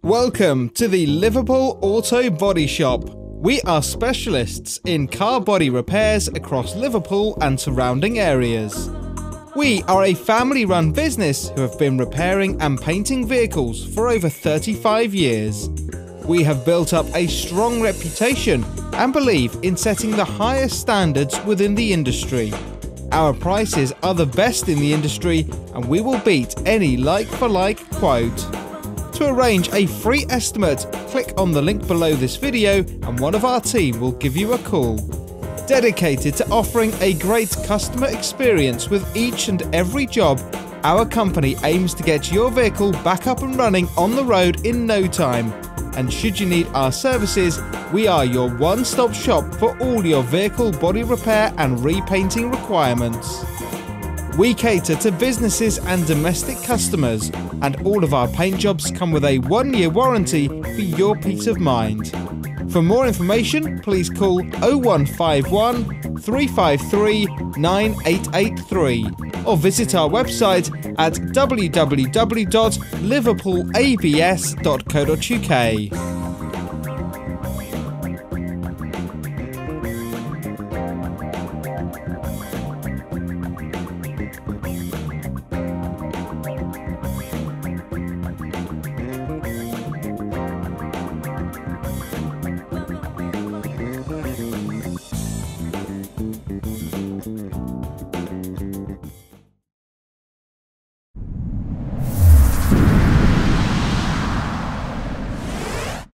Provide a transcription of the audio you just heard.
Welcome to the Liverpool Auto Body Shop. We are specialists in car body repairs across Liverpool and surrounding areas. We are a family-run business who have been repairing and painting vehicles for over 35 years. We have built up a strong reputation and believe in setting the highest standards within the industry. Our prices are the best in the industry and we will beat any like-for-like quote. To arrange a free estimate, click on the link below this video and one of our team will give you a call. Dedicated to offering a great customer experience with each and every job, our company aims to get your vehicle back up and running on the road in no time. And should you need our services, we are your one-stop shop for all your vehicle body repair and repainting requirements. We cater to businesses and domestic customers, and all of our paint jobs come with a 1-year warranty for your peace of mind. For more information, please call 0151 353 9883 or visit our website at www.liverpoolabs.co.uk.